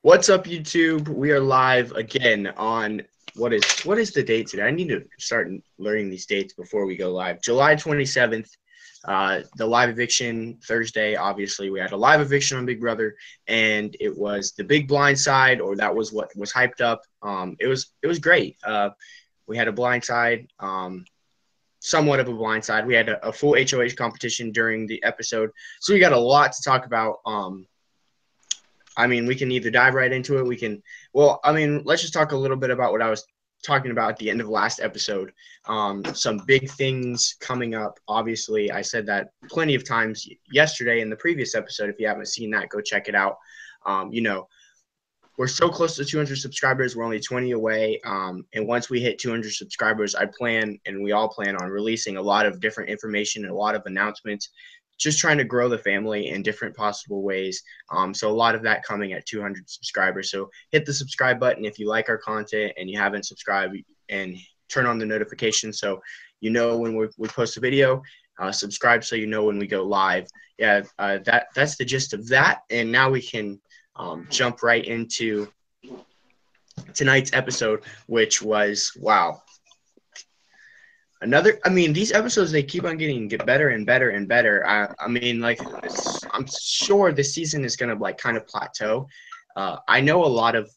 What's up, YouTube? We are live again on what is the date today? I need to start learning these dates before we go live. July 27th, the live eviction Thursday. Obviously, we had a live eviction on Big Brother, and it was the big blind side, or that was what was hyped up. It was great. We had a blind side, somewhat of a blind side. We had a full HOH competition during the episode, so we got a lot to talk about. We can either dive right into it. Let's just talk a little bit about what I was talking about at the end of last episode. Some big things coming up. Obviously, I said that plenty of times yesterday in the previous episode. If you haven't seen that, go check it out. We're so close to 200 subscribers. We're only 20 away. And once we hit 200 subscribers, we all plan on releasing a lot of different information and a lot of announcements, just trying to grow the family in different possible ways. So a lot of that coming at 200 subscribers. So hit the subscribe button if you like our content and you haven't subscribed, and turn on the notifications so you know when we post a video. Subscribe so you know when we go live. Yeah, that's the gist of that. And now we can jump right into tonight's episode, which was, wow. These episodes, they keep on get better and better and better. I'm sure this season is going to kind of plateau. I know a lot of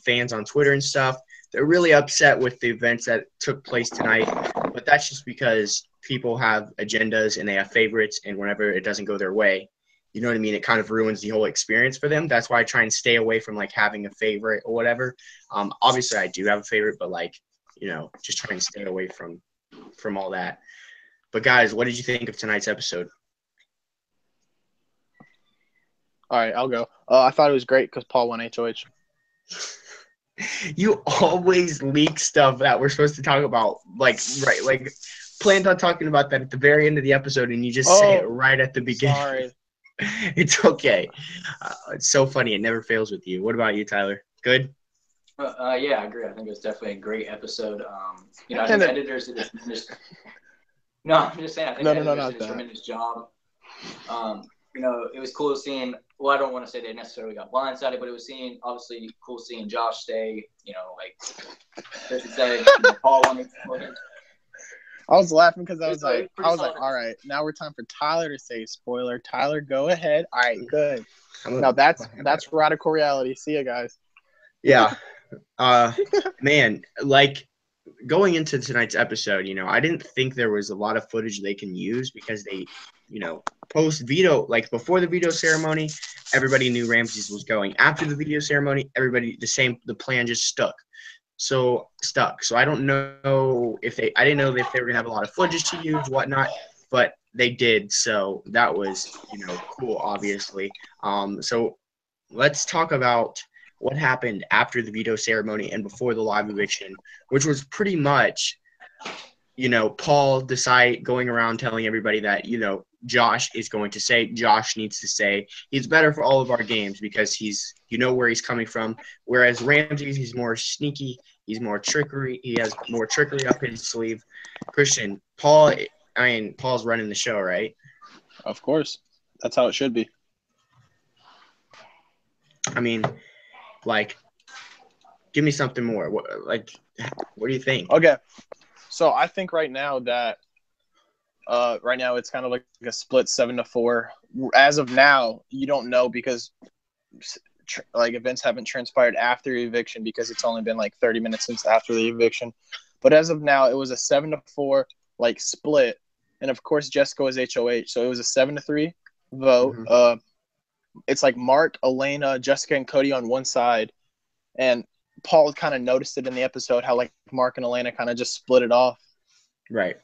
fans on Twitter and stuff, they're really upset with the events that took place tonight, but that's just because people have agendas and they have favorites, and whenever it doesn't go their way, you know what I mean, it kind of ruins the whole experience for them. That's why I try and stay away from having a favorite or whatever. Obviously I do have a favorite, but just trying to stay away from all that. But guys, what did you think of tonight's episode? All right, I'll go. I thought it was great because Paul won HOH. You always leak stuff that we're supposed to talk about, planned on talking about that at the very end of the episode, and you just say it right at the beginning. Sorry. It's okay. It's so funny. It never fails with you. What about you, Tyler? Good? Yeah, I agree. I think it was definitely a great episode. I think editors did a tremendous. No, I'm just saying. I think editors did a tremendous job. It was cool seeing. Well, I don't want to say they necessarily got blindsided, but it was obviously cool seeing Josh stay. Christian said, Paul wanted. I was laughing because I was like, all right, now we're time for Tyler to say spoiler. Tyler, go ahead. All right, good. Now that's radical reality. See you guys. Yeah. Man, going into tonight's episode, I didn't think there was a lot of footage they can use because they, post veto, before the veto ceremony, everybody knew Ramses was going. After the veto ceremony, the plan just stuck. So I don't know I didn't know if they were gonna have a lot of footage to use, whatnot, but they did. So that was, cool, obviously. So let's talk about what happened after the veto ceremony and before the live eviction, which was pretty much, Paul going around telling everybody that, Josh is going to say, Josh needs to say, he's better for all of our games because he's, where he's coming from. Whereas Ramses, he's more sneaky, he's more trickery, he has more trickery up his sleeve. Christian, Paul's running the show, right? Of course. That's how it should be. Give me something more. What do you think? Okay. So I think right now it's kind of like a split 7-4. As of now, you don't know because events haven't transpired after the eviction because it's only been 30 minutes since after the eviction. But as of now, it was a 7-4 split, and of course Jessica was HOH, so it was a 7-3 vote. Mm-hmm. It's Mark, Elena, Jessica, and Cody on one side, and Paul kind of noticed it in the episode how Mark and Elena kind of just split it off. Right.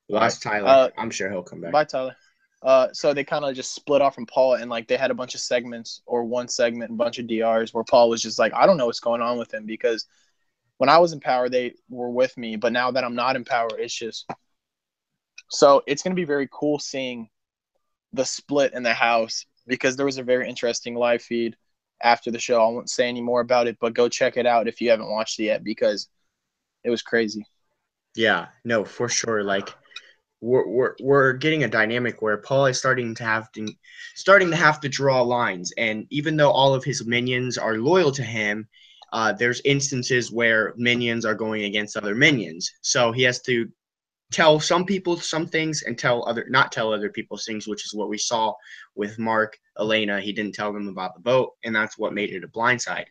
Lost Tyler. I'm sure he'll come back. Bye, Tyler. So they kind of just split off from Paul, and they had a bunch of segments, or one segment, a bunch of DRs where Paul was just I don't know what's going on with him, because when I was in power, they were with me, but now that I'm not in power, it's just. So it's going to be very cool seeing the split in the house, because there was a very interesting live feed after the show. I won't say any more about it, but go check it out if you haven't watched it yet, because it was crazy. Yeah, no, for sure. we're getting a dynamic where Paul is starting to have to draw lines, and even though all of his minions are loyal to him, there's instances where minions are going against other minions, so he has to tell some people some things and not tell other people things, which is what we saw with Mark, Elena. He didn't tell them about the boat, and that's what made it a blindside.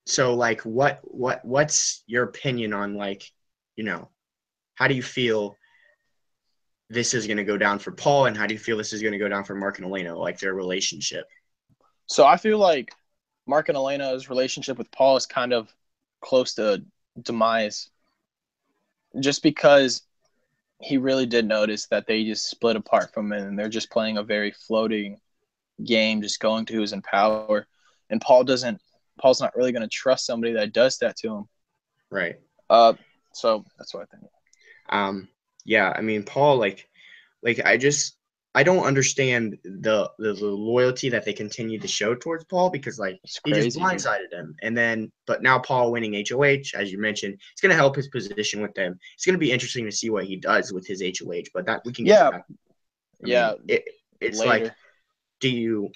So like what's your opinion on, like, how do you feel this is going to go down for Paul, and how do you feel this is going to go down for Mark and Elena, like their relationship? So I feel like Mark and Elena's relationship with Paul is kind of close to demise, just because he really did notice that they just split apart from him and they're just playing a very floating game, just going to who's in power. And Paul's not really going to trust somebody that does that to him. Right. So that's what I think. Yeah, I mean, Paul, I don't understand the loyalty that they continue to show towards Paul, because he just blindsided him, but now Paul winning HOH, as you mentioned, it's going to help his position with them. It's going to be interesting to see what he does with his HOH, but that we can get to that. It's later. Like, do you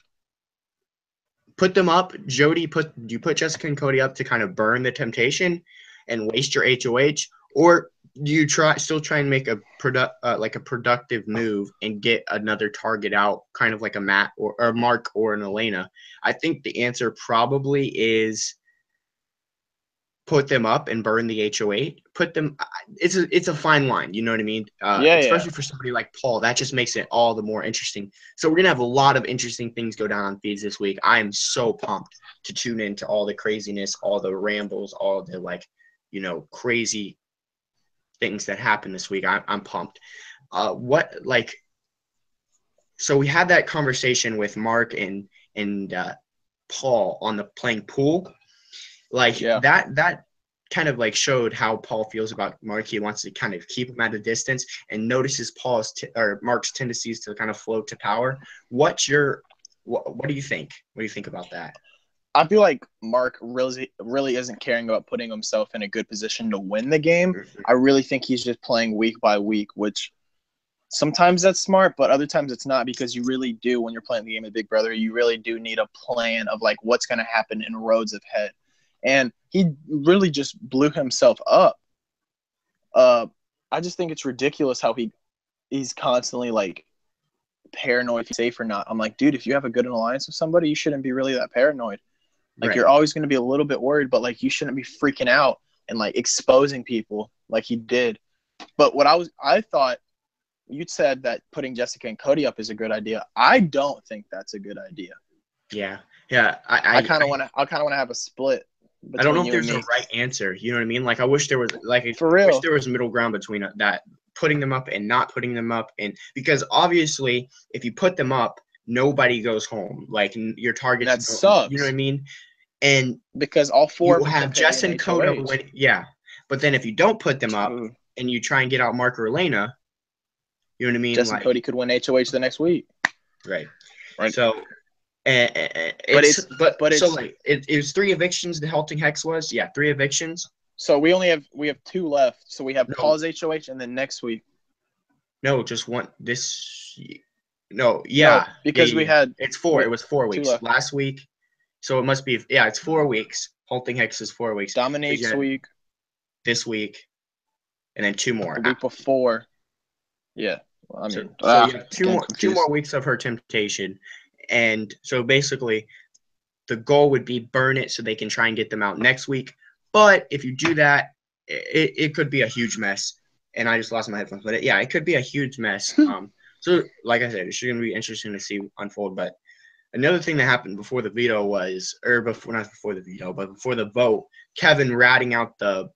put them up, Jody? Do you put Jessica and Cody up to kind of burn the temptation and waste your HOH, or do you still try and make a productive move and get another target out, kind of like a Matt or a Mark or an Elena? I think the answer probably is put them up and burn the HOH. Put them. It's a fine line. You know what I mean? Especially for somebody like Paul, that just makes it all the more interesting. So we're gonna have a lot of interesting things go down on feeds this week. I am so pumped to tune into all the craziness, all the rambles, all the crazy things that happen this week. I'm pumped. So we had that conversation with Mark and Paul on the playing pool. That kind of showed how Paul feels about Mark. He wants to kind of keep him at a distance and notices Mark's tendencies to kind of float to power. What do you think? What do you think about that? I feel like Mark really isn't caring about putting himself in a good position to win the game. I really think he's just playing week by week, which sometimes that's smart, but other times it's not, because you really do, when you're playing the game of Big Brother, you really do need a plan of what's going to happen in roads ahead. And he really just blew himself up. I just think it's ridiculous how he's constantly paranoid if he's safe or not. I'm like, dude, if you have a good alliance with somebody, you shouldn't be really that paranoid. Right. You're always going to be a little bit worried, but you shouldn't be freaking out and exposing people like he did. But I thought you said that putting Jessica and Cody up is a good idea. I don't think that's a good idea. Yeah. I kind of want to have a split. I don't know if there's a right answer. You know what I mean? I wish there was a middle ground between that, putting them up and not putting them up, and because obviously if you put them up, nobody goes home. Your targets. That sucks. You know what I mean? And because all four you have Jess and Cody. But then if you don't put them up and you try and get out Mark or Elena, you know what I mean? Jess and Cody could win HOH the next week. Right. So, it was 3 evictions. The Halting Hex was 3 evictions. So we have 2 left. So we have Paul's HOH, and then next week. No, just one. Because we had it's 4. It was 4 weeks last week. So it must be, it's 4 weeks. Halting Hex is 4 weeks. Dominique's week. This week. And then 2 more. The week before. Yeah. Well, so you have 2 more weeks of her temptation. And so basically the goal would be burn it so they can try and get them out next week. But if you do that, it could be a huge mess. And I just lost my headphones. But it could be a huge mess. So like I said, it's going to be interesting to see unfold. But another thing that happened before the veto before the vote, Kevin ratting out the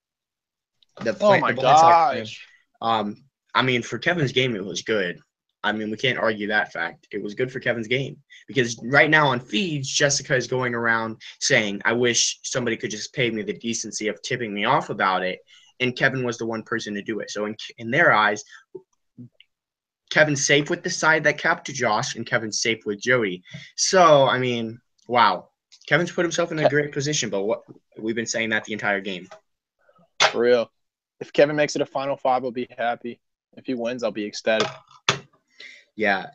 oh my gosh. I mean, for Kevin's game, it was good. I mean, we can't argue that fact. It was good for Kevin's game, because right now on feeds, Jessica is going around saying, I wish somebody could just pay me the decency of tipping me off about it. And Kevin was the one person to do it. So in their eyes, Kevin's safe with the side that capped to Josh, and Kevin's safe with Jody. So, I mean, wow. Kevin's put himself in a great position, but we've been saying that the entire game. For real. If Kevin makes it a Final Five, I'll be happy. If he wins, I'll be ecstatic. Yeah,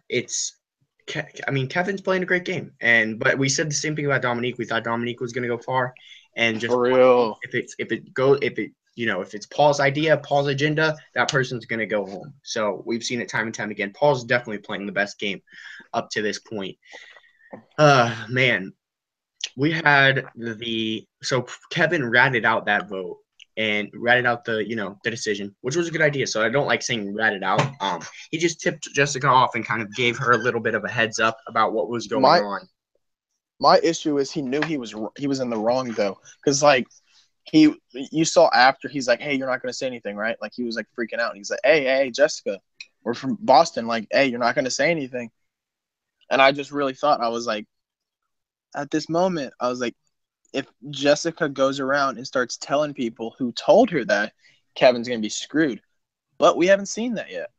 Kevin's playing a great game, but we said the same thing about Dominique. We thought Dominique was going to go far, and just for real. If it's Paul's idea, Paul's agenda, that person's going to go home. So we've seen it time and time again. Paul's definitely playing the best game up to this point. Man, we had so Kevin ratted out that vote and ratted out the decision, which was a good idea. So I don't like saying ratted out. He just tipped Jessica off and kind of gave her a little bit of a heads up about what was going on. My issue is he knew he was in the wrong though, because you saw after he's like, hey, you're not going to say anything, right? Like he was like freaking out. He's like, hey, Jessica, we're from Boston. Like, hey, you're not going to say anything. And I just really thought, I was like, at this moment, I was like, if Jessica goes around and starts telling people who told her that, Kevin's going to be screwed. But we haven't seen that yet.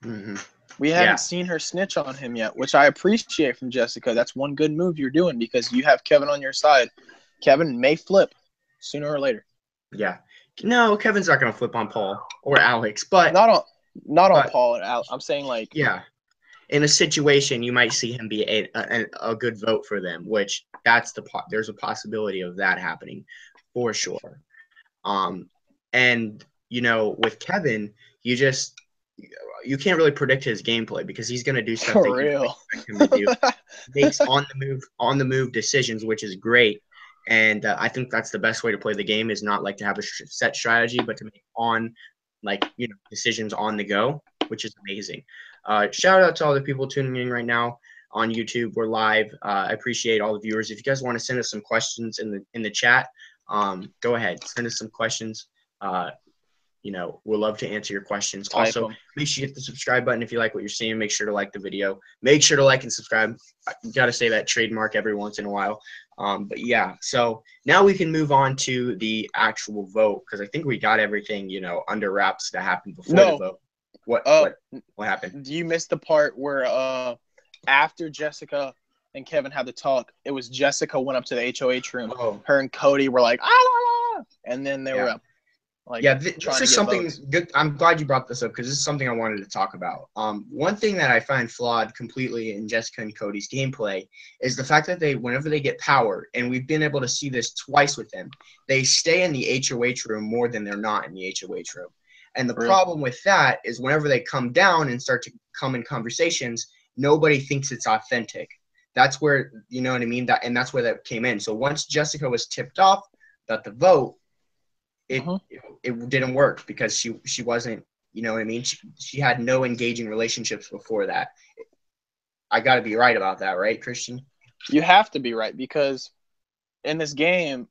Mm-hmm. We haven't seen her snitch on him yet, which I appreciate from Jessica. That's one good move you're doing because you have Kevin on your side. Kevin may flip sooner or later. Yeah. No, Kevin's not going to flip on Paul or Alex, but not on Paul and Alex. I'm saying in a situation, you might see him be a good vote for them, which there's a possibility of that happening for sure. And with Kevin, you can't really predict his gameplay because he's going to do stuff for real. Him to do. He makes on the move decisions, which is great. And I think that's the best way to play the game is not like to have a set strategy, but to make decisions on the go, which is amazing. Shout out to all the people tuning in right now on YouTube. We're live. I appreciate all the viewers. If you guys want to send us some questions in the chat, go ahead. Send us some questions. We'll love to answer your questions. Also, make sure you hit the subscribe button if you like what you're seeing. Make sure to like the video. Make sure to like and subscribe. You got to say that trademark every once in a while. But yeah, so now we can move on to the actual vote because I think we got everything, under wraps that happened before the vote. What happened? You missed the part where after Jessica and Kevin had the talk, it was Jessica went up to the HOH room. Oh. Her and Cody were like, ah, and then they were up. This is something good. I'm glad you brought this up because this is something I wanted to talk about. One thing that I find flawed completely in Jessica and Cody's gameplay is the fact that whenever they get power, and we've been able to see this twice with them, they stay in the HOH room more than they're not in the HOH room. And the problem with that is whenever they come down and start to come in conversations, nobody thinks it's authentic. That's where, you know what I mean? And that's where that came in. So once Jessica was tipped off about the vote, it didn't work because she wasn't, you know what I mean? She had no engaging relationships before that. I got to be right about that, right, Christian? You have to be right because in this game,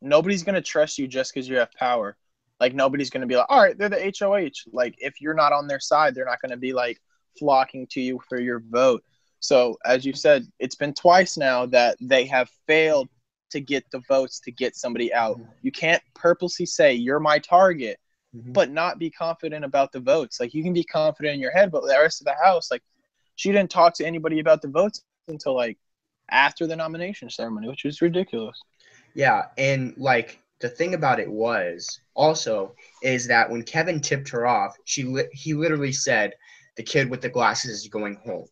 nobody's going to trust you just because you have power. Like, nobody's going to be like, all right, they're the HOH. Like, if you're not on their side, they're not going to be, like, flocking to you for your vote. So, as you said, it's been twice now that they have failed to get the votes to get somebody out. You can't purposely say, you're my target, but not be confident about the votes. Like, you can be confident in your head, but the rest of the house, like, she didn't talk to anybody about the votes until, like, after the nomination ceremony, which was ridiculous. Yeah, and, like, the thing about it is that when Kevin tipped her off, he literally said, the kid with the glasses is going home.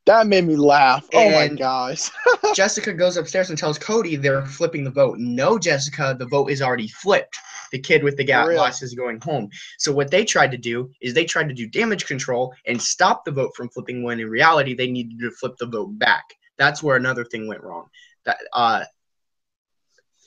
That made me laugh. And oh, my gosh. Jessica goes upstairs and tells Cody they're flipping the vote. No, Jessica, the vote is already flipped. The kid with the glasses is going home. So what they tried to do is they tried to do damage control and stop the vote from flipping when in reality they needed to flip the vote back. That's where another thing went wrong. That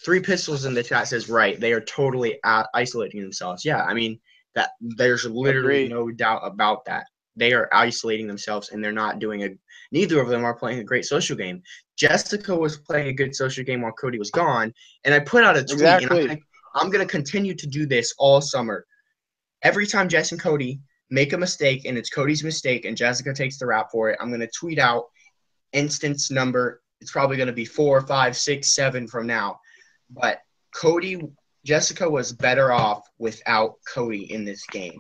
Three Pistols in the chat says right. They are totally isolating themselves. Yeah, I mean that there's literally no doubt about that. They are isolating themselves and they're not doing neither of them are playing a great social game. Jessica was playing a good social game while Cody was gone. And I put out a tweet and I'm going to continue to do this all summer. Every time Jess and Cody make a mistake and it's Cody's mistake and Jessica takes the rap for it, I'm going to tweet out instance number. It's probably going to be 4, 5, 6, 7 from now. But Jessica was better off without Cody in this game.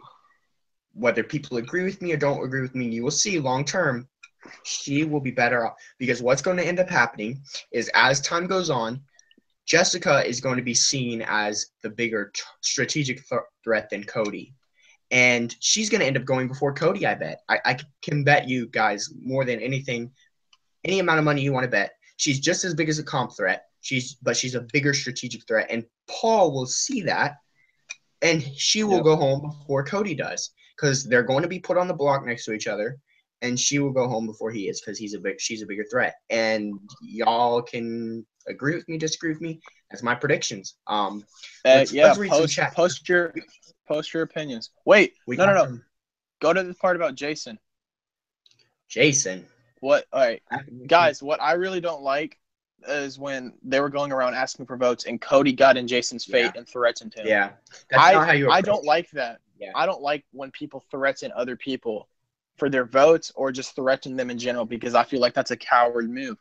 Whether people agree with me or don't agree with me, you will see long term, she will be better off. Because what's going to end up happening is as time goes on, Jessica is going to be seen as the bigger strategic threat than Cody. And she's going to end up going before Cody, I bet. I can bet you guys more than anything, any amount of money you want to bet. She's just as big as a comp threat. But she's a bigger strategic threat. And Paul will see that, and she will go home before Cody does, because they're going to be put on the block next to each other, and she will go home before he is because she's a bigger threat. And y'all can agree with me, disagree with me. That's my predictions. Let's read some chat. Post your opinions. Wait, no. Go to the part about Jason. Jason. What? All right, guys. What I really don't like is when they were going around asking for votes, and Cody got in Jason's fate and threatened him. Yeah, that's not how you. I don't like that. Yeah. I don't like when people threaten other people for their votes or just threaten them in general, because I feel like that's a coward move.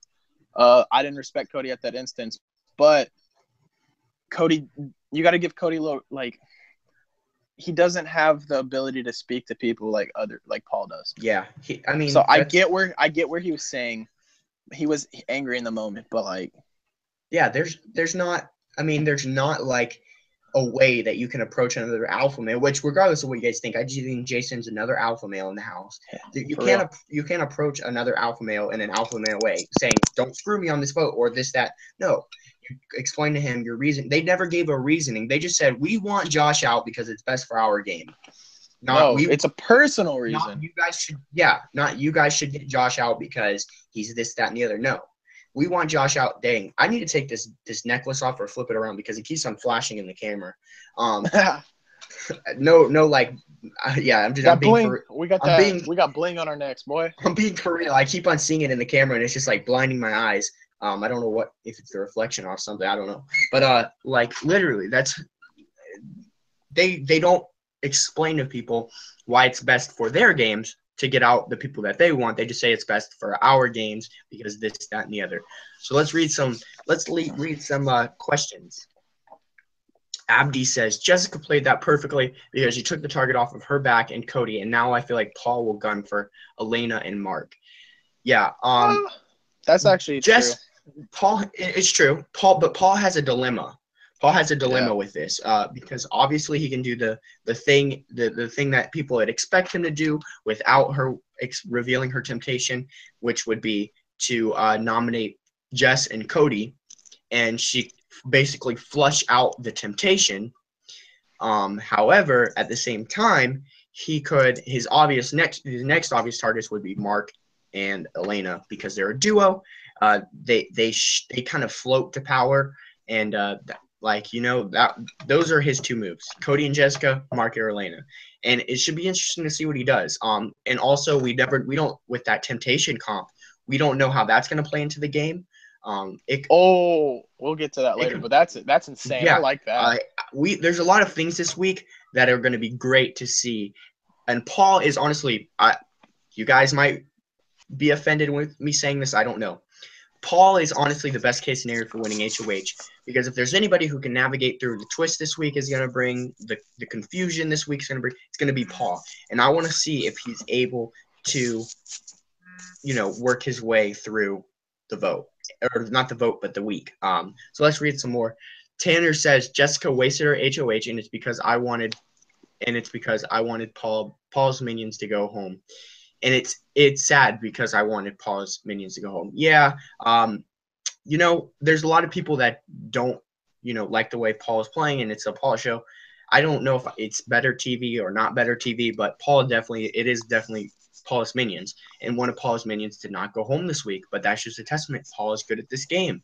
I didn't respect Cody at that instance, but Cody, you got to give Cody a little, like, he doesn't have the ability to speak to people like Paul does. Yeah, I get where he was saying he was angry in the moment, but like, yeah, there's not like a way that you can approach another alpha male, which regardless of what you guys think, I just think Jason's another alpha male in the house. You can't approach another alpha male in an alpha male way, saying, don't screw me on this vote or this, that. No, you explain to him your reason. They never gave a reasoning. They just said, we want Josh out because it's best for our game. It's a personal reason. Not you guys should get Josh out because he's this, that, and the other. No, we want Josh out. Dang, I need to take this necklace off or flip it around because it keeps on flashing in the camera. I'm being for, we got bling on our necks, boy. I'm being for real. I keep on seeing it in the camera and it's just like blinding my eyes. I don't know if it's the reflection off something. I don't know, but like literally, that's they don't explain to people why it's best for their games to get out the people that they want. They just say it's best for our games because this, that, and the other. So let's read some questions. Abdi says, Jessica played that perfectly because she took the target off of her back and Cody, and now I feel like Paul will gun for Elena and Mark. Yeah. That's actually true. Paul, it's true. But Paul has a dilemma. Paul has a dilemma with this because obviously he can do the thing that people would expect him to do without her revealing her temptation, which would be to nominate Jess and Cody, and she basically flush out the temptation. However, at the same time, his next obvious targets would be Mark and Elena because they're a duo. They kind of float to power, and those are his two moves: Cody and Jessica, Mark and Elena. And it should be interesting to see what he does. And also we don't with that temptation comp, we don't know how that's going to play into the game. We'll get to that later, but that's insane. Yeah, I like that. There's a lot of things this week that are going to be great to see. And Paul is honestly, you guys might be offended with me saying this. I don't know. Paul is honestly the best case scenario for winning HOH because if there's anybody who can navigate through the twist this week is going to bring the confusion this week is going to bring, it's going to be Paul. And I want to see if he's able to, work his way through the vote, or not the vote, but the week. So let's read some more. Tanner says Jessica wasted her HOH and it's because I wanted Paul's minions to go home. And it's sad because I wanted Paul's minions to go home. Yeah, there's a lot of people that don't, like the way Paul is playing, and it's a Paul show. I don't know if it's better TV or not better TV, but it is definitely Paul's minions. And one of Paul's minions did not go home this week, but that's just a testament. Paul is good at this game.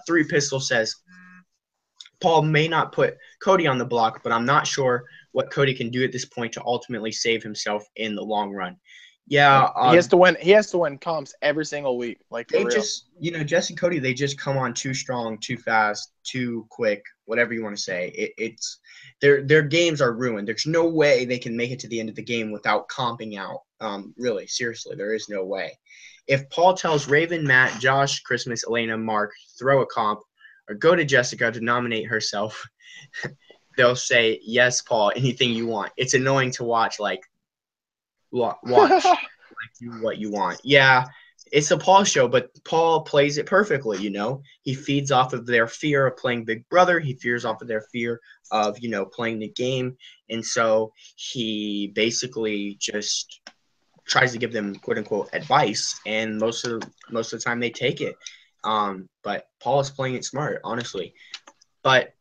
Three Pistol says, Paul may not put Cody on the block, but I'm not sure what Cody can do at this point to ultimately save himself in the long run. Yeah, he has to win. He has to win comps every single week. Like they just, Jess and Cody, they just come on too strong, too fast, too quick, whatever you want to say. It's their games are ruined. There's no way they can make it to the end of the game without comping out. Really, seriously, there is no way. If Paul tells Raven, Matt, Josh, Christmas, Elena, Mark, throw a comp, or go to Jessica to nominate herself, they'll say, yes, Paul, anything you want. It's annoying to watch, watch, do what you want. Yeah, it's a Paul show, but Paul plays it perfectly, you know. He feeds off of their fear of playing Big Brother. He fears off of their fear of, you know, playing the game. And so he basically just tries to give them quote unquote advice, and most of the time they take it. But Paul is playing it smart, honestly. But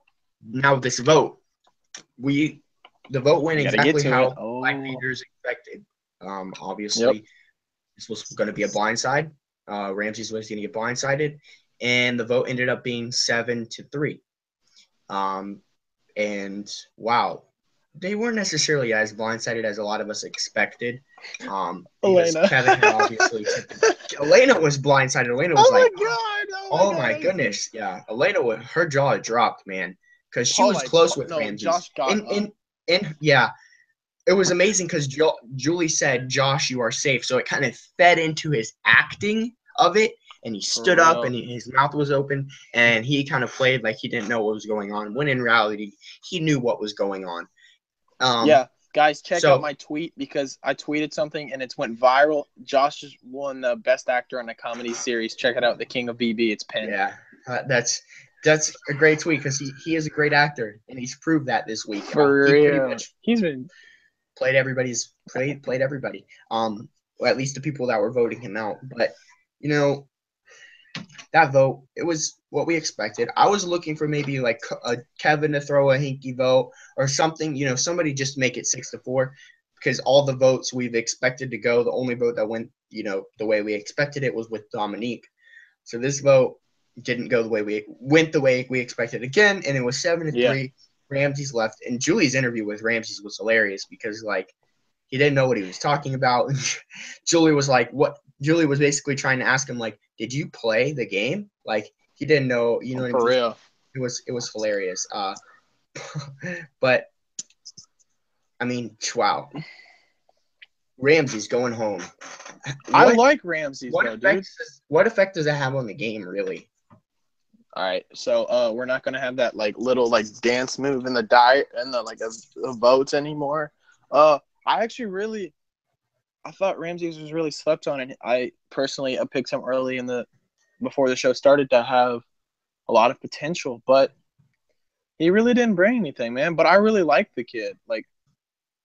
now this vote, the vote went exactly how Black leaders expected. Obviously, this was going to be a blindside. Ramses was going to get blindsided, and the vote ended up being 7-3. And wow, they weren't necessarily as blindsided as a lot of us expected. Because Kevin had obviously Elena was blindsided. Elena was oh my goodness. Yeah, Elena, her jaw dropped, man, because she was close with Ramses. Josh got and yeah, it was amazing because Julie said, "Josh, you are safe." So it kind of fed into his acting of it, and he stood up, and his mouth was open, and he kind of played like he didn't know what was going on, when in reality, he knew what was going on. Yeah, guys, check out my tweet because I tweeted something and it's went viral. Josh just won the Best Actor on a Comedy Series. Check it out, The King of BB. It's pinned. Yeah, that's a great tweet because he is a great actor, and he's proved that this week. For real. He's been played everybody. Well, at least the people that were voting him out. But you know, that vote, it was what we expected. I was looking for maybe like a Kevin to throw a hinky vote or something. You know, somebody just make it 6-4, because all the votes we've expected to go, the only vote that went, you know, the way we expected it was with Dominique. So this vote didn't go the way we expected again, and it was 7-3. Yeah. Ramses left, and Julie's interview with Ramses was hilarious because like he didn't know what he was talking about. Julie was like, "What?" Julie was basically trying to ask him like, "Did you play the game?" Like he didn't know. You know what I mean? For real. It was hilarious. But I mean, wow. Ramses going home. I like Ramses though, dude. What effect does that have on the game, really? All right, so we're not gonna have that like little like dance move in the diet and the votes anymore. I thought Ramses was really slept on, and I personally picked him early before the show started to have a lot of potential, but he really didn't bring anything, man. But I really liked the kid. Like,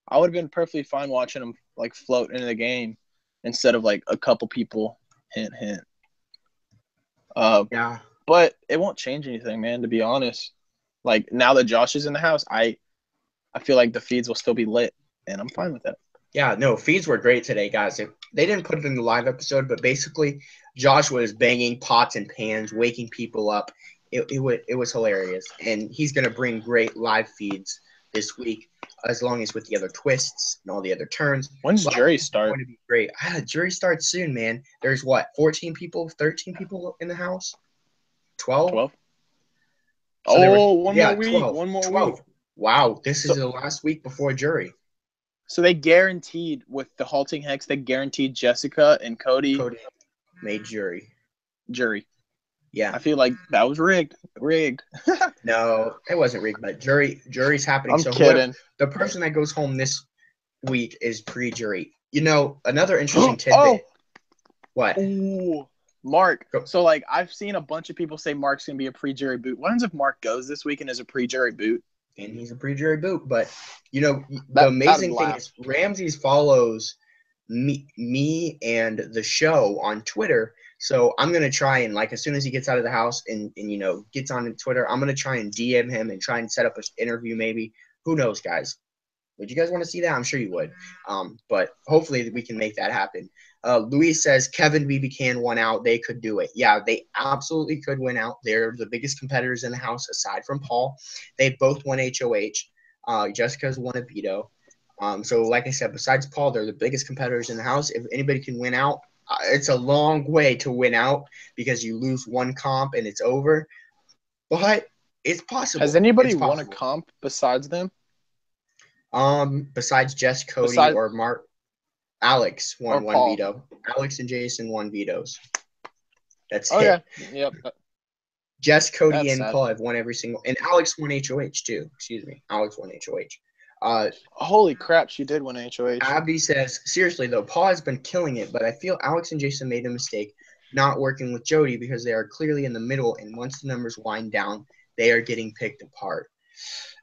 I would have been perfectly fine watching him like float into the game instead of like a couple people hint. Yeah. But it won't change anything, man, to be honest. Like, now that Josh is in the house, I feel like the feeds will still be lit, and I'm fine with that. Yeah, no, feeds were great today, guys. They didn't put it in the live episode, but basically Josh was banging pots and pans, waking people up. It was hilarious, and he's going to bring great live feeds this week, as long as with the other twists and all the other turns. When's jury start? Going to be great. Jury starts soon, man. There's 13 people in the house? 12? 12? So one more week. 12. One more 12. week. Wow, this is the last week before jury. So they guaranteed, with the halting hex, they guaranteed Jessica and Cody made jury. Yeah. I feel like that was rigged. No, it wasn't rigged, but jury's happening. I'm kidding. The person that goes home this week is pre-jury. You know, another interesting tidbit. What? Ooh, Mark. So, like, I've seen a bunch of people say Mark's going to be a pre-jury boot. What happens if Mark goes this week and is a pre-jury boot? And he's a pre-jury boot. But, you know, the amazing thing is Ramses follows me and the show on Twitter. So I'm going to try and, like, as soon as he gets out of the house and you know, gets on Twitter, I'm going to try and DM him and try and set up an interview maybe. Who knows, guys? Would you guys want to see that? I'm sure you would. But hopefully we can make that happen. Luis says Kevin, BB Can won out. They could do it. Yeah, they absolutely could win out. They're the biggest competitors in the house aside from Paul. They both won HOH. Jessica's won a veto. So like I said, besides Paul, they're the biggest competitors in the house. If anybody can win out, it's a long way to win out because you lose one comp and it's over. But it's possible. Has anybody won a comp besides them? Besides Jess, Cody, or Mark, Alex won one veto. Alex and Jason won vetoes. That's it. Yeah. Yep. Jess, Cody, and Paul have won every single. And Alex won HOH too. Excuse me. Alex won HOH. Holy crap, she did win HOH. Abby says, seriously though, Paul has been killing it, but I feel Alex and Jason made a mistake not working with Jody because they are clearly in the middle, and once the numbers wind down, they are getting picked apart.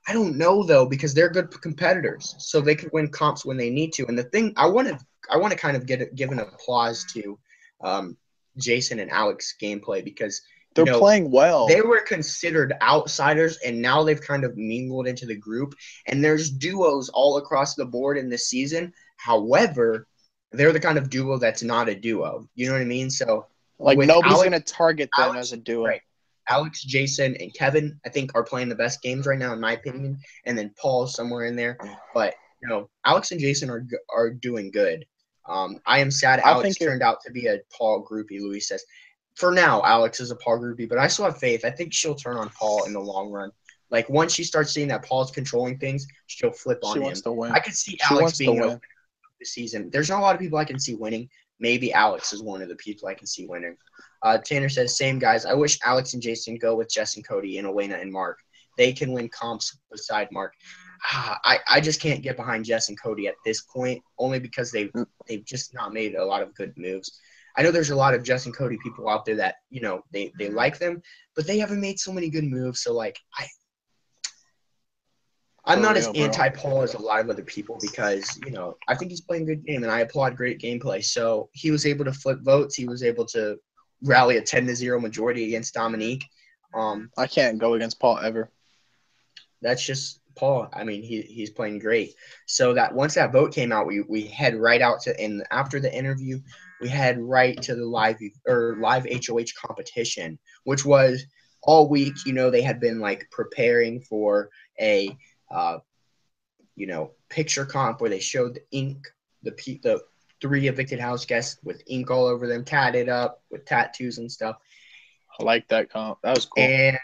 I don't know though, because they're good competitors, so they could win comps when they need to. And the thing I want to kind of give an applause to Jason and Alex gameplay, because they're playing well. They were considered outsiders, and now they've kind of mingled into the group. And there's duos all across the board in this season. However, they're the kind of duo that's not a duo. You know what I mean? So, like, nobody's going to target them as a duo. Right. Alex, Jason, and Kevin, I think, are playing the best games right now, in my opinion. And then Paul's somewhere in there. But, Alex and Jason are doing good. I am sad Alex turned out to be a Paul groupie, Luis says. For now, Alex is a Paul groupie, but I still have faith. I think she'll turn on Paul in the long run. Like, once she starts seeing that Paul's controlling things, she'll flip on him. She wants to win. I could see Alex being open this season. There's not a lot of people I can see winning. Maybe Alex is one of the people I can see winning. Tanner says, same guys. I wish Alex and Jason go with Jess and Cody and Elena and Mark. They can win comps beside Mark. I just can't get behind Jess and Cody at this point, only because they've just not made a lot of good moves. I know there's a lot of Jess and Cody people out there that, they like them, but they haven't made so many good moves. So, like, I'm not as anti-Paul as a lot of other people because, I think he's playing a good game, and I applaud great gameplay. So he was able to flip votes. He was able to rally a 10-0 majority against Dominique. I can't go against Paul ever. That's just Paul. I mean, he's playing great. So that once that vote came out, we head right out to, and after the interview, we head right to the live HOH competition, which was all week. They had been like preparing for a picture comp where they showed the ink, the 3 evicted house guests with ink all over them, tatted up with tattoos and stuff. I like that comp. That was cool. And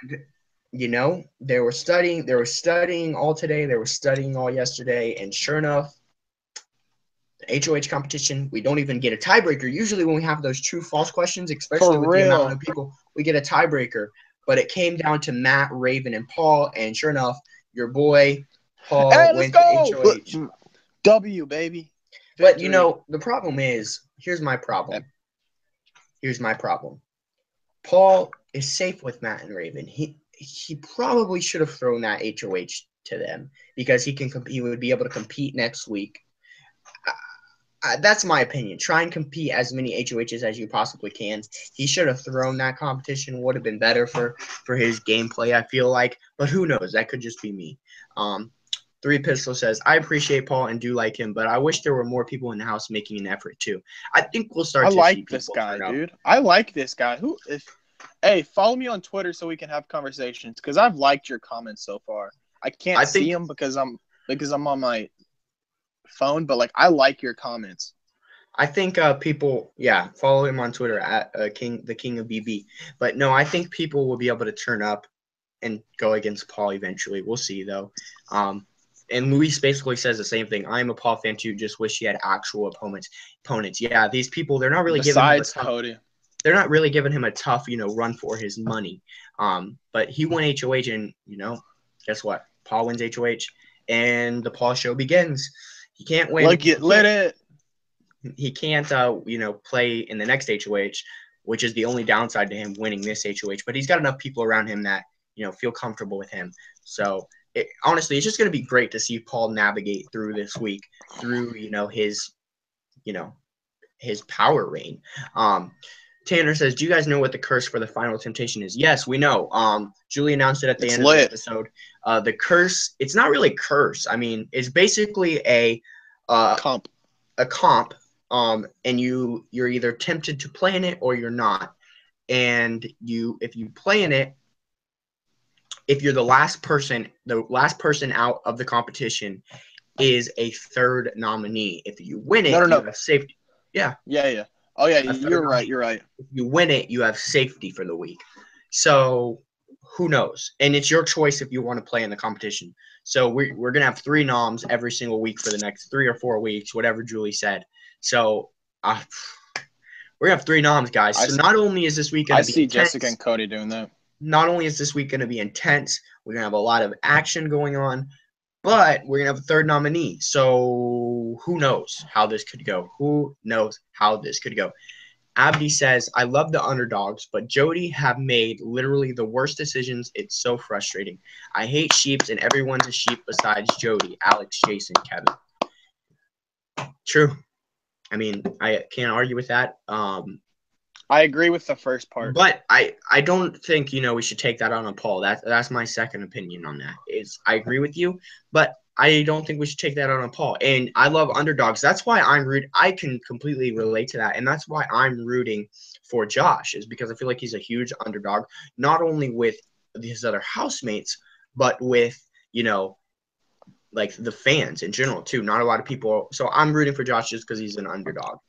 they were studying all today. They were studying all yesterday. And sure enough, the HOH competition, we don't even get a tiebreaker. Usually when we have those true false questions, especially with the amount of people, we get a tiebreaker. But it came down to Matt, Raven, and Paul. And sure enough, your boy Paul went to HOH. W, baby. Victory. But, the problem is, here's my problem. Paul is safe with Matt and Raven. He probably should have thrown that HOH to them because he would be able to compete next week. That's my opinion. Try and compete as many HOHs as you possibly can. He should have thrown that competition. Would have been better for his gameplay, I feel like. But who knows? That could just be me. 3 Pistol says, I appreciate Paul and do like him, but I wish there were more people in the house making an effort too. I think we'll start to see people. I like this guy, dude. I like this guy. Hey, follow me on Twitter so we can have conversations because I've liked your comments so far. I can't see them because I'm on my phone, but like I like your comments. I think people, follow him on Twitter at the King of BB. But no, I think people will be able to turn up and go against Paul eventually. We'll see though. And Luis basically says the same thing. I'm a Paul fan too. Just wish he had actual opponents. Yeah, these people, they're not really Cody. They're not really giving him a tough, run for his money. But he won HOH, and guess what? Paul wins HOH, and the Paul show begins. He can't win. He can't, play in the next HOH, which is the only downside to him winning this HOH. But he's got enough people around him that feel comfortable with him. So honestly, it's just going to be great to see Paul navigate through this week, through his power reign. Tanner says, do you guys know what the curse for the Final Temptation is? Yes, we know. Julie announced it at the end of the episode. The curse, it's not really a curse. I mean, it's basically a comp. And you're either tempted to play in it or you're not. And if you play in it, if you're the last person out of the competition is a third nominee. If you win it, you have safety. Yeah. Yeah. Oh, yeah, you're right. If you win it, you have safety for the week. So who knows? And it's your choice if you want to play in the competition. So we're going to have 3 noms every single week for the next 3 or 4 weeks, whatever Julie said. So we're going to have 3 noms, guys. So not only is this week going to be intense, Jessica and Cody doing that. Not only is this week going to be intense, we're going to have a lot of action going on. But we're going to have a third nominee. So who knows how this could go? Who knows how this could go? Abdi says, I love the underdogs, but Jody have made literally the worst decisions. It's so frustrating. I hate sheeps, and everyone's a sheep besides Jody, Alex, Jason, Kevin. True. I mean, I can't argue with that. I agree with the first part. But I don't think, we should take that on a poll. That's my second opinion on that. I agree with you, but I don't think we should take that on a poll. And I love underdogs. That's why I can completely relate to that. And that's why I'm rooting for Josh, is because I feel like he's a huge underdog, not only with his other housemates, but with, like the fans in general too. Not a lot of people. So I'm rooting for Josh just because he's an underdog.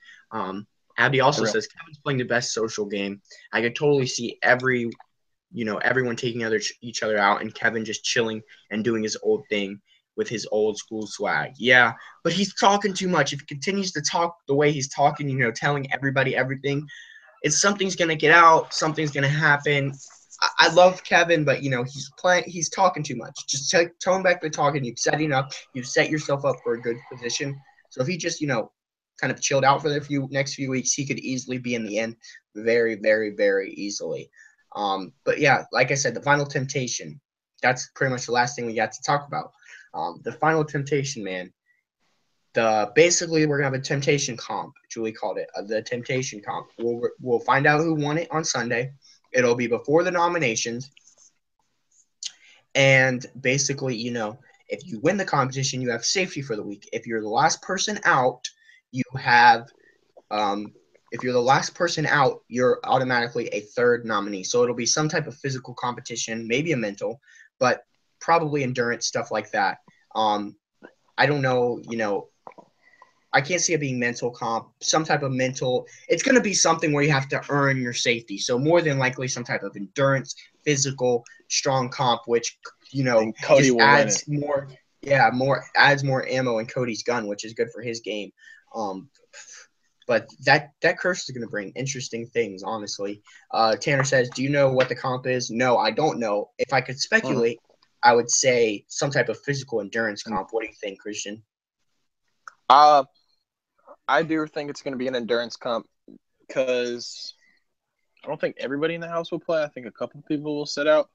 Abby also says Kevin's playing the best social game. I could totally see everyone taking each other out, and Kevin just chilling and doing his old thing with his old school swag. Yeah, but he's talking too much. If he continues to talk the way he's talking, telling everybody everything, something's gonna get out. Something's gonna happen. I love Kevin, but he's talking too much. Just tone back the talking. You've set enough. You've set yourself up for a good position. So if he just kind of chilled out for the next few weeks, he could easily be in the end, very, very, very easily. But yeah, like I said, the Final Temptation. That's pretty much the last thing we got to talk about. The Final Temptation, man. Basically we're gonna have a temptation comp. Julie called it the temptation comp. We'll find out who won it on Sunday. It'll be before the nominations, and basically, if you win the competition, you have safety for the week. If you're the last person out, you have. If you're the last person out, you're automatically a third nominee. So it'll be some type of physical competition, maybe a mental, but probably endurance, stuff like that. I don't know, I can't see it being mental comp, some type of mental. It's going to be something where you have to earn your safety. So more than likely some type of endurance, physical, strong comp, which, Cody will adds win more, adds more ammo in Cody's gun, which is good for his game. But that curse is going to bring interesting things, honestly. Tanner says, do you know what the comp is? No, I don't know. If I could speculate, I would say some type of physical endurance comp. What do you think, Christian? I do think it's going to be an endurance comp because I don't think everybody in the house will play. I think a couple of people will sit out.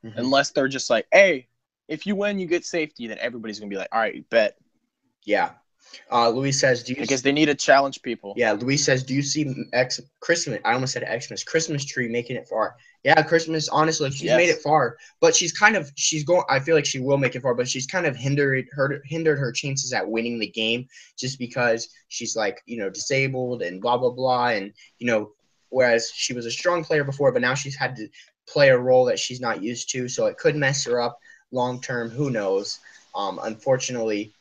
Unless they're just like, hey, if you win, you get safety, then everybody's going to be like, all right, bet. Yeah. Luis says, because they need to challenge people. Yeah, Luis says, do you see Christmas? I almost said Xmas. Christmas tree making it far. Yeah, Christmas, honestly, she's made it far. But she's going, I feel like she will make it far, but she's kind of hindered her chances at winning the game just because she's like, disabled and blah, blah, blah. And, whereas she was a strong player before, but now she's had to play a role that she's not used to. So it could mess her up long term. Who knows? Unfortunately,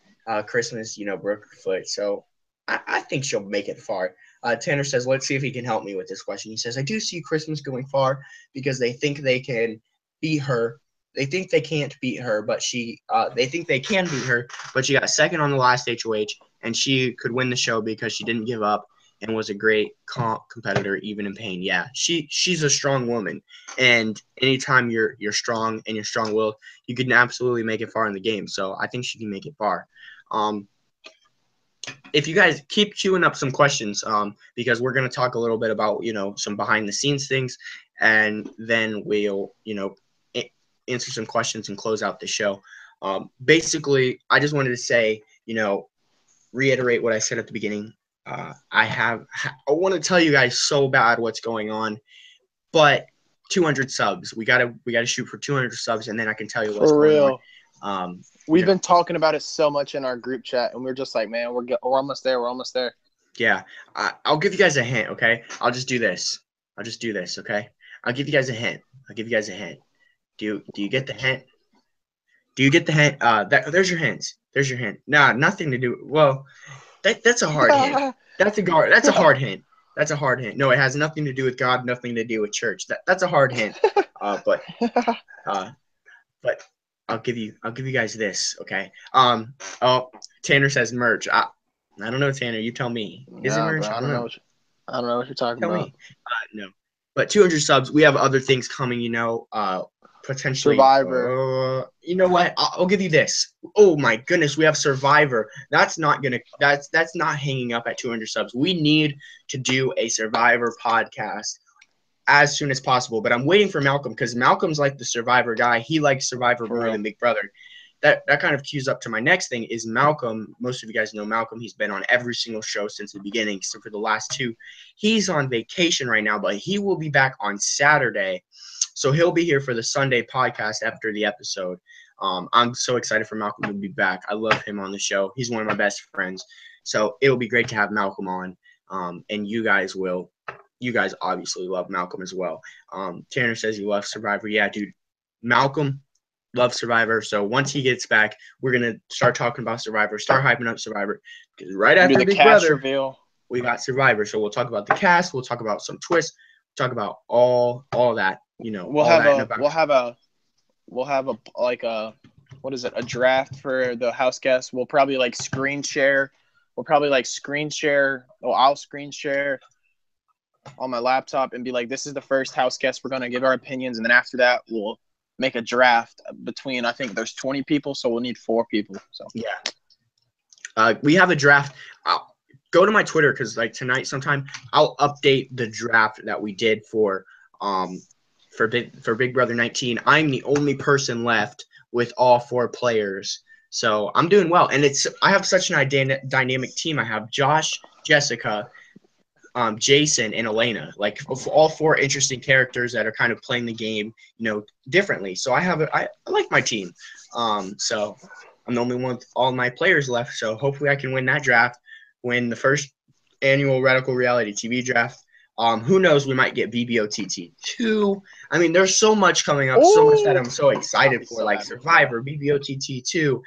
Christmas, broke her foot. So I think she'll make it far. Tanner says, let's see if he can help me with this question. He says, I do see Christmas going far because they think they can beat her. They think they can't beat her, but they think they can beat her, but she got second on the last HOH, and she could win the show because she didn't give up and was a great competitor, even in pain. Yeah, she's a strong woman, and anytime you're strong and you're strong-willed, you can absolutely make it far in the game. So I think she can make it far. If you guys keep queuing up some questions, because we're going to talk a little bit about, some behind the scenes things, and then we'll, answer some questions and close out the show. Basically, I just wanted to say, reiterate what I said at the beginning. I want to tell you guys so bad what's going on, but 200 subs. We gotta shoot for 200 subs, and then I can tell you what's going on. We've been talking about it so much in our group chat, and we're just like, man, we're almost there. We're almost there. Yeah. I'll give you guys a hint, okay? I'll just do this, okay? I'll give you guys a hint. Do you get the hint? Do you get the hint? There's your hints. There's your hint. Nah, nothing to do. Well, that's a hard hint. That's a hard hint. That's a hard hint. No, it has nothing to do with God, nothing to do with church. That's a hard hint. But I'll give you guys this, okay? Tanner says merch. I don't know, Tanner. You tell me. Is it merch? Bro, I don't know. I don't know what you're talking about. No. But 200 subs. We have other things coming. potentially Survivor. You know what? I'll give you this. Oh my goodness, we have Survivor. That's not hanging up at 200 subs. We need to do a Survivor podcast as soon as possible. But I'm waiting for Malcolm because Malcolm's like the Survivor guy. He likes Survivor more than Big Brother. That kind of cues up to my next thing is Malcolm. Most of you guys know Malcolm. He's been on every single show since the beginning, except for the last two. He's on vacation right now, but he will be back on Saturday. So he'll be here for the Sunday podcast after the episode. I'm so excited for Malcolm to be back. I love him on the show. He's one of my best friends. So it'll be great to have Malcolm on. And you guys will. You guys obviously love Malcolm as well. Tanner says he loves Survivor. Yeah, dude. Malcolm loves Survivor. So once he gets back, we're going to start talking about Survivor, start hyping up Survivor. Because right after Big Brother, reveal. We got Survivor. So we'll talk about the cast. We'll talk about some twists. We'll talk about all that. You know, we'll have a what is it? A draft for the house guests. We'll probably screen share. I'll screen share on my laptop and be like, this is the first house guest. We're going to give our opinions. And then after that, we'll make a draft between, I think there's 20 people. So we'll need 4 people. So yeah. We have a draft. Go to my Twitter because tonight sometime I'll update the draft that we did for Big Brother 19. I'm the only person left with all 4 players. So I'm doing well. And I have such an dynamic team. I have Josh, Jessica, Jason, and Elena, all 4 interesting characters that are kind of playing the game, differently. So I like my team. So I'm the only one with all my players left. So hopefully I can win that draft, win the first annual Radical Reality TV draft. Who knows? We might get BBOTT 2. I mean, there's so much coming up, so much that I'm so excited for, Survivor, BBOTT 2.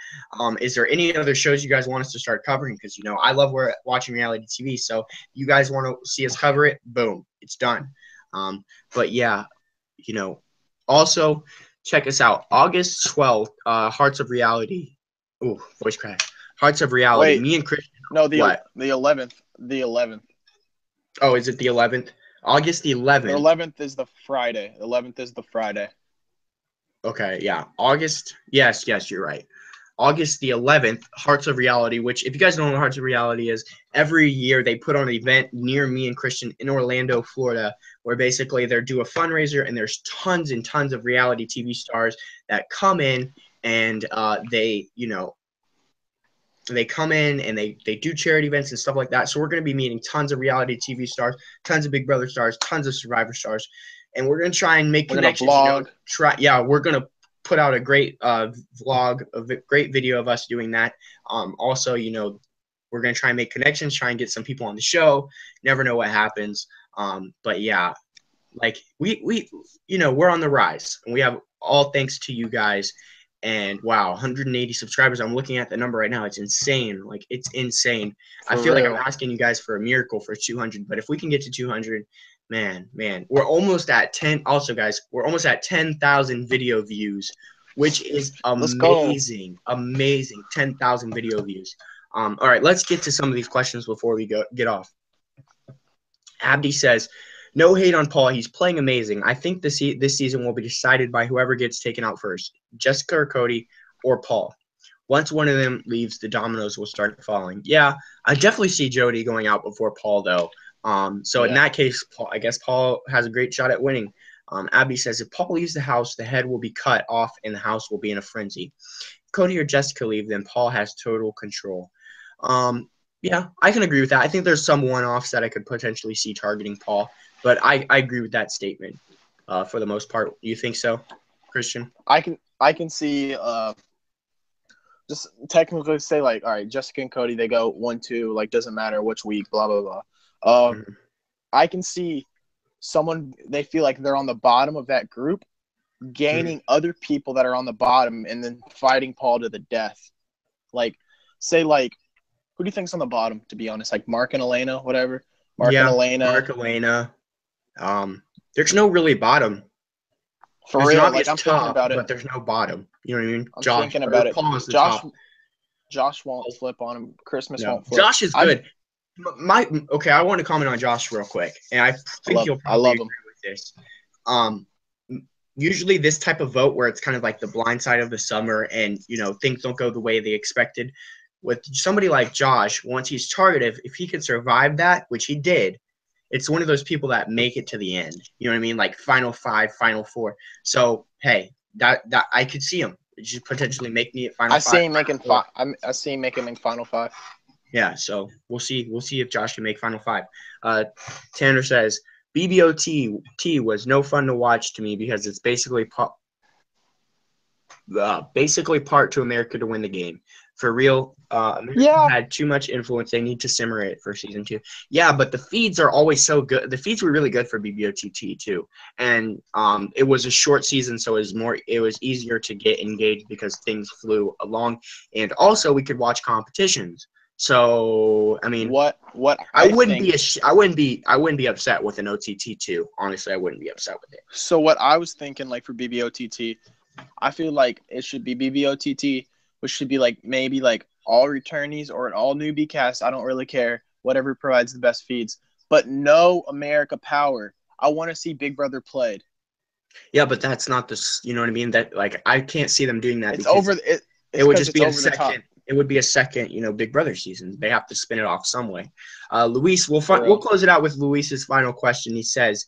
Is there any other shows you guys want us to start covering? Because, I love watching reality TV. So you guys want to see us cover it? Boom, it's done. But yeah, also check us out. August 12th, Hearts of Reality. Ooh, voice crack. Hearts of Reality. Wait, me and Christian. No, the 11th. The 11th. Oh, is it the 11th? August the 11th. The 11th is the Friday. The 11th is the Friday. Okay, yeah. August. Yes, you're right. August the 11th, Hearts of Reality, which if you guys don't know what Hearts of Reality is, every year they put on an event near me and Christian in Orlando, Florida, where basically they do a fundraiser and there's tons and tons of reality TV stars that come in and they come in and they do charity events and stuff like that. So we're going to be meeting tons of reality TV stars, tons of Big Brother stars, tons of Survivor stars. And we're going to try and make connections. Vlog. We're going to put out a great vlog, a great video of us doing that. Also, we're going to try and make connections, try and get some people on the show. Never know what happens. But yeah, we're on the rise. And we have all thanks to you guys. And wow, 180 subscribers. I'm looking at the number right now. It's insane. It's insane. I feel like I'm asking you guys for a miracle for 200. But if we can get to 200, man, we're almost at 10. Also, guys, we're almost at 10,000 video views, which is amazing. Amazing. 10,000 video views. All right, let's get to some of these questions before we get off. Abdi says, no hate on Paul. He's playing amazing. I think this season will be decided by whoever gets taken out first, Jessica or Cody or Paul. Once one of them leaves, the dominoes will start falling. Yeah, I definitely see Jody going out before Paul, though. In that case, I guess Paul has a great shot at winning. Abby says, if Paul leaves the house, the head will be cut off and the house will be in a frenzy. If Cody or Jessica leave, then Paul has total control. Yeah, I can agree with that. I think there's some one-offs that I could potentially see targeting Paul. But I agree with that statement for the most part. You think so, Christian? I can see just technically say all right, Jessica and Cody, they go 1-2, doesn't matter which week, blah blah blah. I can see someone, they feel like they're on the bottom of that group, gaining other people that are on the bottom and then fighting Paul to the death. Say who do you think's on the bottom? To be honest, Mark and Elena, whatever. Mark and Elena. There's no really bottom. For real, I'm thinking about it. But there's no bottom. You know what I mean? I'm thinking about it. Josh won't flip on him. Christmas won't flip. Josh is good. I want to comment on Josh real quick, and I think you'll probably agree with this. usually this type of vote where it's kind of like the blind side of the summer and, things don't go the way they expected. With somebody like Josh, once he's targeted, if he can survive that, which he did, it's one of those people that make it to the end. You know what I mean? Like final 5, final 4. So, hey, that I could see him just potentially make me at final 5. I see him making final 5. Yeah, so we'll see. We'll see if Josh can make final 5. Tanner says BBOT was no fun to watch to me because it's basically part to America to win the game. For real, America had too much influence. They need to simmer it for season 2. Yeah, but the feeds are always so good. The feeds were really good for BBOTT too, and it was a short season, so it was easier to get engaged because things flew along, and also we could watch competitions. So I mean, I wouldn't be upset with an OTT too. Honestly, I wouldn't be upset with it. So what I was thinking, like for BBOTT, I feel like it should be BBOTT, which should be like maybe like all returnees or an all newbie cast. I don't really care. Whatever provides the best feeds, but no America Power. I want to see Big Brother played. Yeah, but that's not this. You know what I mean? That like I can't see them doing that. It's over. It would just be a second. It would be a second, Big Brother season. They have to spin it off some way. Luis, we'll close it out with Luis's final question. He says,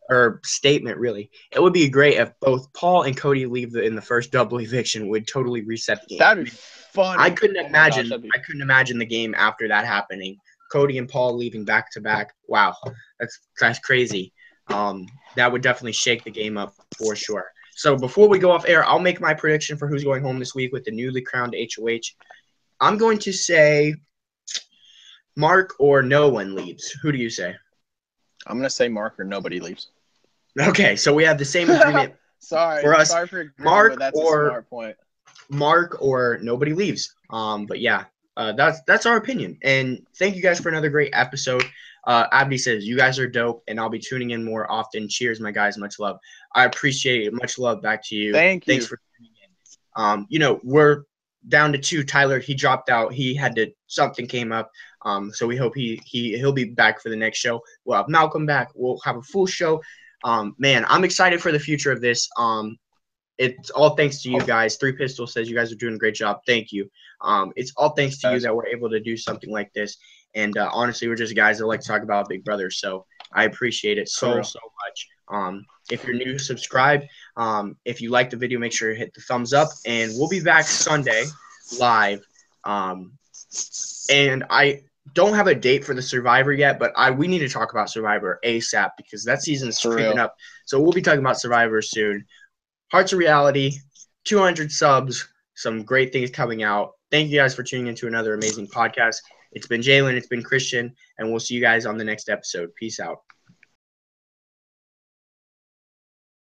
or statement really. It would be great if both Paul and Cody leave in the first double eviction. Would totally reset the game. That'd be fun. I couldn't imagine the game after that happening. Cody and Paul leaving back to back. Wow, that's crazy. That would definitely shake the game up for sure. So before we go off air, I'll make my prediction for who's going home this week with the newly crowned HOH. I'm going to say Mark or no one leaves. Who do you say? I'm going to say Mark or nobody leaves. Okay, so we have the same agreement. Sorry for agreeing, Mark but that's or, a smart point. Mark or nobody leaves. But yeah, that's our opinion. And thank you guys for another great episode. Abdi says, you guys are dope, and I'll be tuning in more often. Cheers, my guys. Much love. I appreciate it. Much love back to you. Thanks for tuning in. We're down to 2. Tyler, he dropped out. He had something came up. So we hope he'll be back for the next show. We'll have Malcolm back. We'll have a full show. Man, I'm excited for the future of this. It's all thanks to you guys. 3 Pistols says you guys are doing a great job. Thank you. It's all thanks to you that we're able to do something like this. And honestly, we're just guys that like to talk about Big Brother. So I appreciate it so much. If you're new, subscribe. If you like the video, make sure you hit the thumbs up. And we'll be back Sunday live. And I don't have a date for the Survivor yet, but we need to talk about Survivor ASAP because that season is creeping up. So we'll be talking about Survivor soon. Hearts of Reality, 200 subs, some great things coming out. Thank you guys for tuning into another amazing podcast. It's been Jalen, it's been Christian, and we'll see you guys on the next episode. Peace out.